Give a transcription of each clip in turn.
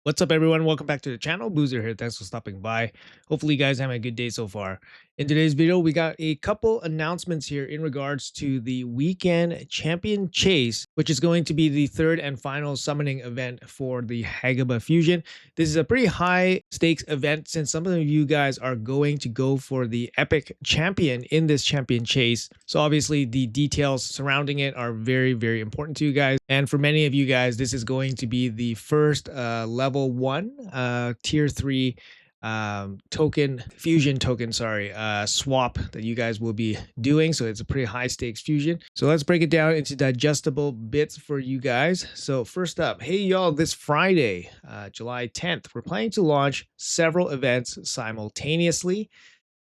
What's up, everyone? Welcome back to the channel. Boozer here. Thanks for stopping by. Hopefully, you guys having a good day so far. In today's video, we got a couple announcements here in regards to the weekend champion chase, which is going to be the third and final summoning event for the Haggibah fusion. This is a pretty high stakes event since some of you guys are going to go for the epic champion in this champion chase. So obviously, the details surrounding it are very, very important to you guys. And for many of you guys, this is going to be the first level 1 tier 3 fusion token, swap that you guys will be doing. So it's a pretty high stakes fusion. So let's break it down into digestible bits for you guys. So first up, hey y'all, this Friday, July 10th, we're planning to launch several events simultaneously.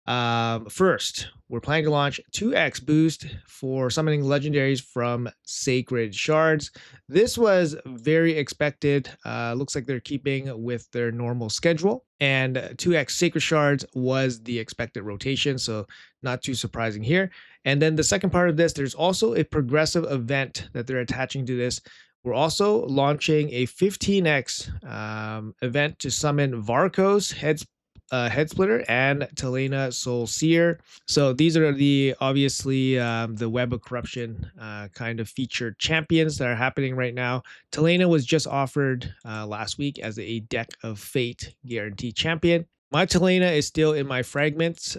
First, we're planning to launch 2x boost for summoning legendaries from sacred shards. This was very expected. Looks like they're keeping with their normal schedule, and 2x sacred shards was the expected rotation, so not too surprising here. And then the second part of this, there's also a progressive event that they're attaching to this. We're also launching a 15x event to summon Varkos, Head Splitter, and Talena Soul Seer. So these are the obviously the Web of Corruption kind of featured champions that are happening right now. Talena was just offered last week as a Deck of Fate guarantee champion. My Talena is still in my fragments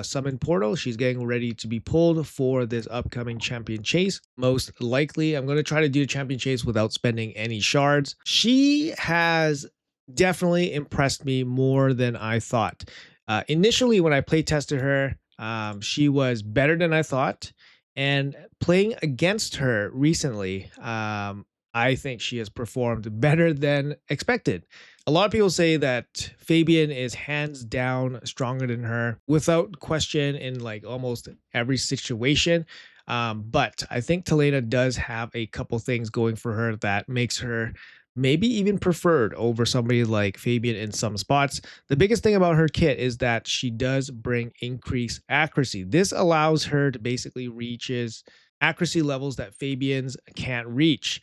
summon portal. She's getting ready to be pulled for this upcoming champion chase. Most likely, I'm going to try to do a champion chase without spending any shards. She has definitely impressed me more than I thought. Initially, when I play tested her, she was better than I thought. And playing against her recently, I think she has performed better than expected. A lot of people say that Fabian is hands down stronger than her without question in like almost every situation. But I think Talena does have a couple things going for her that makes her maybe even preferred over somebody like Fabian in some spots. The biggest thing about her kit is that she does bring increased accuracy. This allows her to basically reaches accuracy levels that Fabians can't reach,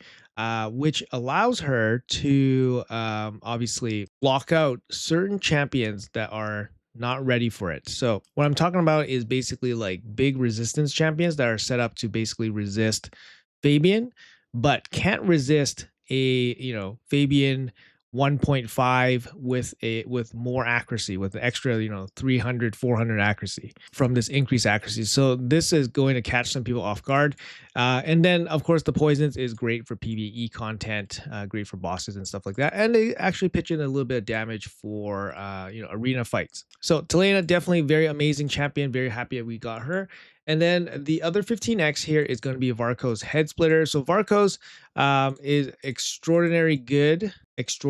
which allows her to obviously block out certain champions that are not ready for it. So what I'm talking about is basically like big resistance champions that are set up to basically resist Fabian, but can't resist Fabian 1.5 with more accuracy, with the extra 300 400 accuracy from this increased accuracy. So this is going to catch some people off guard. And then of course the poisons is great for PvE content, great for bosses and stuff like that, and they actually pitch in a little bit of damage for arena fights. So Talena, definitely very amazing champion, very happy that we got her. And then the other 15x here is going to be Varkos Head Splitter. So Varkos is extraordinarily good. Excuse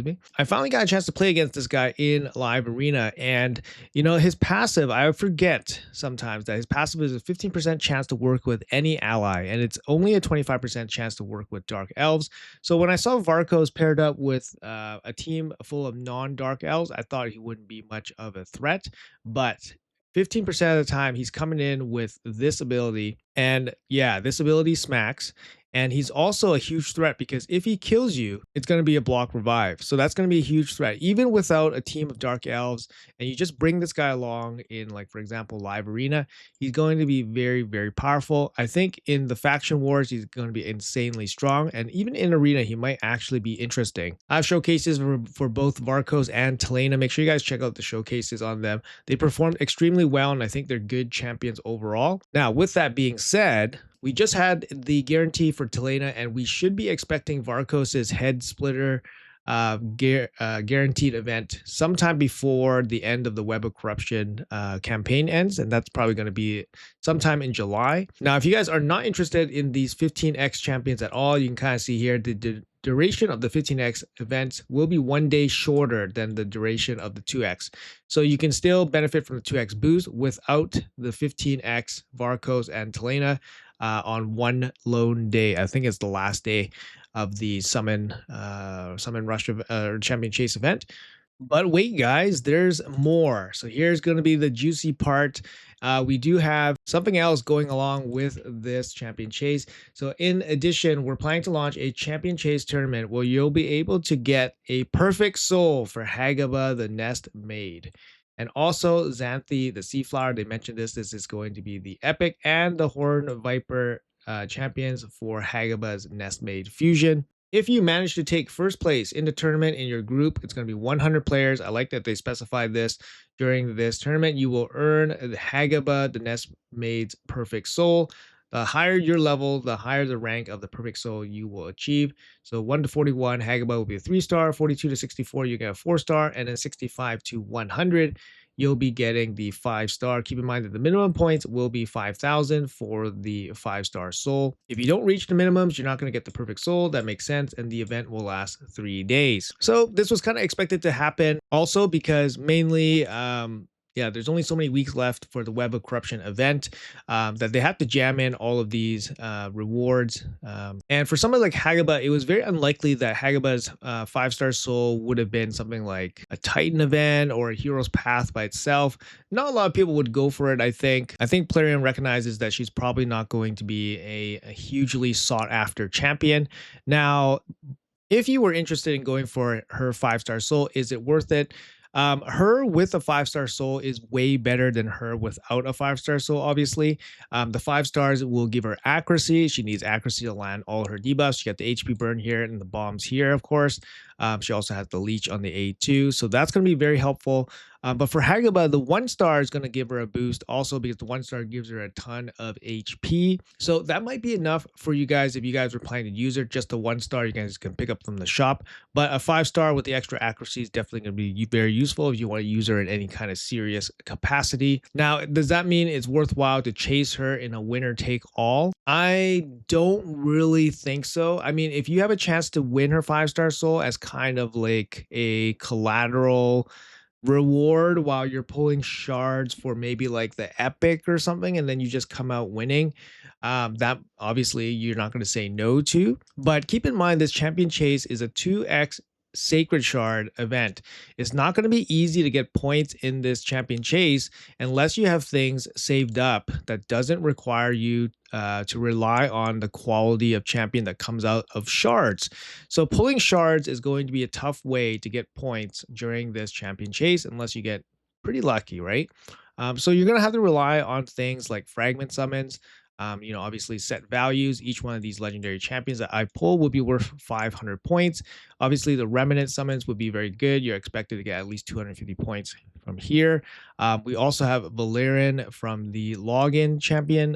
me. I finally got a chance to play against this guy in live arena, and his passive, I forget sometimes that his passive is a 15% chance to work with any ally, and it's only a 25% chance to work with dark elves. So when I saw Varkos paired up with a team full of non-dark elves, I thought he wouldn't be much of a threat, but 15% of the time he's coming in with this ability, and yeah, this ability smacks. And he's also a huge threat because if he kills you, it's going to be a block revive. So that's going to be a huge threat, even without a team of dark elves. And you just bring this guy along in, like, for example, live arena, he's going to be very, very powerful. I think in the faction wars, he's going to be insanely strong. And even in arena, he might actually be interesting. I have showcases for both Varkos and Talena. Make sure you guys check out the showcases on them. They performed extremely well, and I think they're good champions overall. Now, with that being said, we just had the guarantee for Talena, and we should be expecting Varkos's Head Splitter guaranteed event sometime before the end of the Web of Corruption campaign ends, and that's probably going to be sometime in July. Now, if you guys are not interested in these 15x champions at all, you can kind of see here the duration of the 15x events will be 1 day shorter than the duration of the 2x. So you can still benefit from the 2x boost without the 15x Varkos and Talena on one lone day. I think it's the last day of the summon rush of champion chase event. But wait, guys, there's more. So here's going to be the juicy part. We do have something else going along with this champion chase. So in addition, we're planning to launch a champion chase tournament where you'll be able to get a perfect soul for Haggibah, the nest maid. And also Xanthi, the sea flower. They mentioned this. This is going to be the epic and the horn viper champions for Haggibah's nest maid fusion. If you manage to take first place in the tournament in your group, it's going to be 100 players. I like that they specified this during this tournament. You will earn the Haggibah, the Nest Maid's Perfect Soul. The higher your level, the higher the rank of the Perfect Soul you will achieve. So 1 to 41, Haggibah will be a 3-star. 42 to 64, you get a 4-star. And then 65 to 100, you'll be getting the 5-star. Keep in mind that the minimum points will be 5,000 for the 5-star soul. If you don't reach the minimums, you're not going to get the perfect soul. That makes sense. And the event will last 3 days. So this was kind of expected to happen also because mainly, yeah, there's only so many weeks left for the Web of Corruption event that they have to jam in all of these rewards. And for something like Haggibah, it was very unlikely that Haggibah's 5-star soul would have been something like a Titan event or a Hero's Path by itself. Not a lot of people would go for it, I think. I think Plarium recognizes that she's probably not going to be a hugely sought after champion. Now, if you were interested in going for her 5-star soul, is it worth it? Her with a 5-star soul is way better than her without a 5-star soul, obviously. The 5 stars will give her accuracy. She needs accuracy to land all her debuffs. She got the HP burn here and the bombs here, of course. She also has the leech on the A2. So that's going to be very helpful. But for Haggibah, the 1-star is going to give her a boost also because the 1-star gives her a ton of HP. So that might be enough for you guys if you guys were planning to use her. Just the 1-star you guys can pick up from the shop. But a 5-star with the extra accuracy is definitely going to be very useful if you want to use her in any kind of serious capacity. Now, does that mean it's worthwhile to chase her in a winner take all? I don't really think so. I mean, if you have a chance to win her 5-star soul as kind of like a collateral reward while you're pulling shards for maybe like the epic or something, and then you just come out winning, that obviously you're not going to say no to. But keep in mind, this champion chase is a 2x sacred shard event. It's not going to be easy to get points in this champion chase unless you have things saved up that doesn't require you to rely on the quality of champion that comes out of shards. So pulling shards is going to be a tough way to get points during this champion chase unless you get pretty lucky, right? So you're going to have to rely on things like fragment summons. Obviously set values. Each one of these legendary champions that I pull will be worth 500 points. Obviously, the remnant summons would be very good. You're expected to get at least 250 points from here. We also have Valerian from the login champion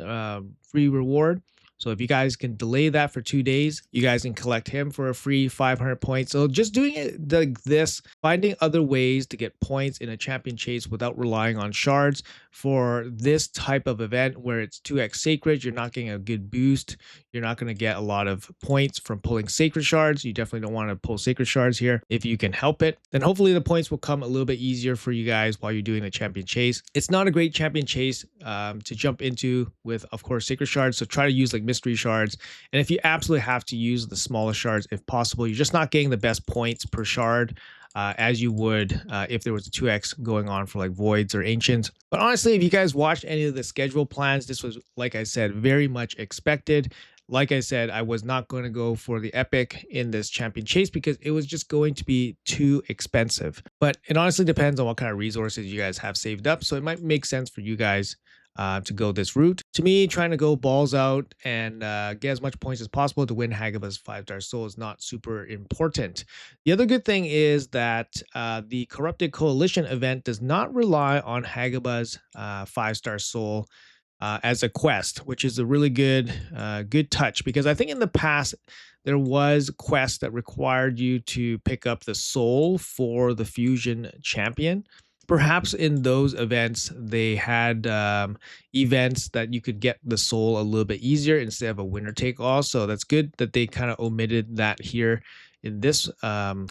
free reward. So if you guys can delay that for 2 days, you guys can collect him for a free 500 points. So just doing it like this, finding other ways to get points in a champion chase without relying on shards for this type of event where it's 2x sacred, you're not getting a good boost. You're not going to get a lot of points from pulling sacred shards. You definitely don't want to pull sacred shards here if you can help it. Then hopefully the points will come a little bit easier for you guys while you're doing the champion chase. It's not a great champion chase to jump into with, of course, sacred shards. So try to use like mystery shards. And if you absolutely have to use the smallest shards, if possible, you're just not getting the best points per shard as you would if there was a 2x going on for like voids or ancients. But honestly, if you guys watched any of the schedule plans, this was, like I said, very much expected. Like I said, I was not going to go for the epic in this champion chase because it was just going to be too expensive. But it honestly depends on what kind of resources you guys have saved up. So it might make sense for you guys to go this route. To me, trying to go balls out and get as much points as possible to win Haggibah's 5-star soul is not super important. The other good thing is that the Corrupted Coalition event does not rely on Haggibah's 5-star soul as a quest, which is a really good touch, because I think in the past there was quests that required you to pick up the soul for the fusion champion. Perhaps in those events they had events that you could get the soul a little bit easier instead of a winner take all. So that's good that they kind of omitted that here in this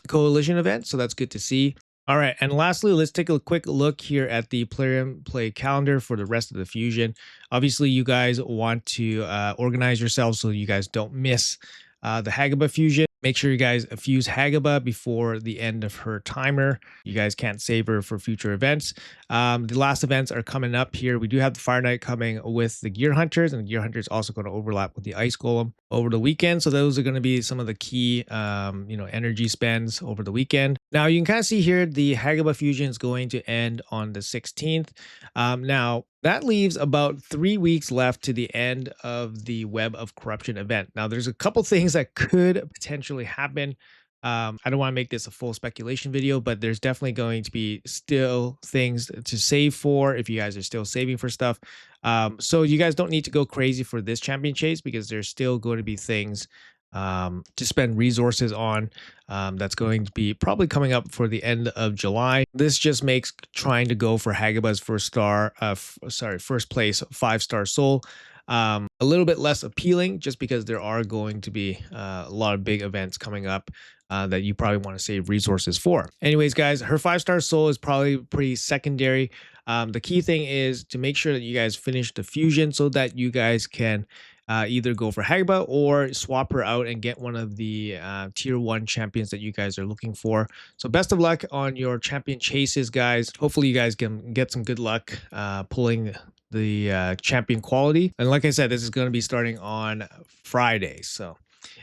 coalition event. So that's good to see. All right, and lastly, let's take a quick look here at the Plarium play calendar for the rest of the fusion. Obviously, you guys want to organize yourselves so you guys don't miss the Haggibah fusion. Make sure you guys fuse Haggibah before the end of her timer. You guys can't save her for future events. The last events are coming up here. We do have the Fire Knight coming with the Gear Hunters, and the Gear Hunters also going to overlap with the Ice Golem over the weekend. So those are going to be some of the key, energy spends over the weekend. Now you can kind of see here the Haggibah fusion is going to end on the 16th. Now that leaves about 3 weeks left to the end of the Web of Corruption event. Now, there's a couple things that could potentially happen. I don't want to make this a full speculation video, but there's definitely going to be still things to save for if you guys are still saving for stuff. So you guys don't need to go crazy for this champion chase because there's still going to be things to spend resources on. That's going to be probably coming up for the end of July. This just makes trying to go for Haggibah's first place 5-star soul a little bit less appealing, just because there are going to be a lot of big events coming up that you probably want to save resources for. Anyways, guys, her 5-star soul is probably pretty secondary. The key thing is to make sure that you guys finish the fusion so that you guys can either go for Haggibah or swap her out and get one of the tier 1 champions that you guys are looking for. So best of luck on your champion chases, guys. Hopefully you guys can get some good luck pulling the champion quality. And like I said, this is going to be starting on Friday. So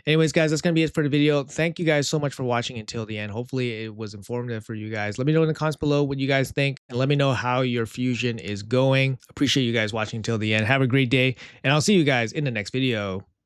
anyways, guys, that's going to be it for the video. Thank you guys so much for watching until the end. Hopefully it was informative for you guys. Let me know in the comments below what you guys think, and let me know how your fusion is going. Appreciate you guys watching until the end. Have a great day, and I'll see you guys in the next video.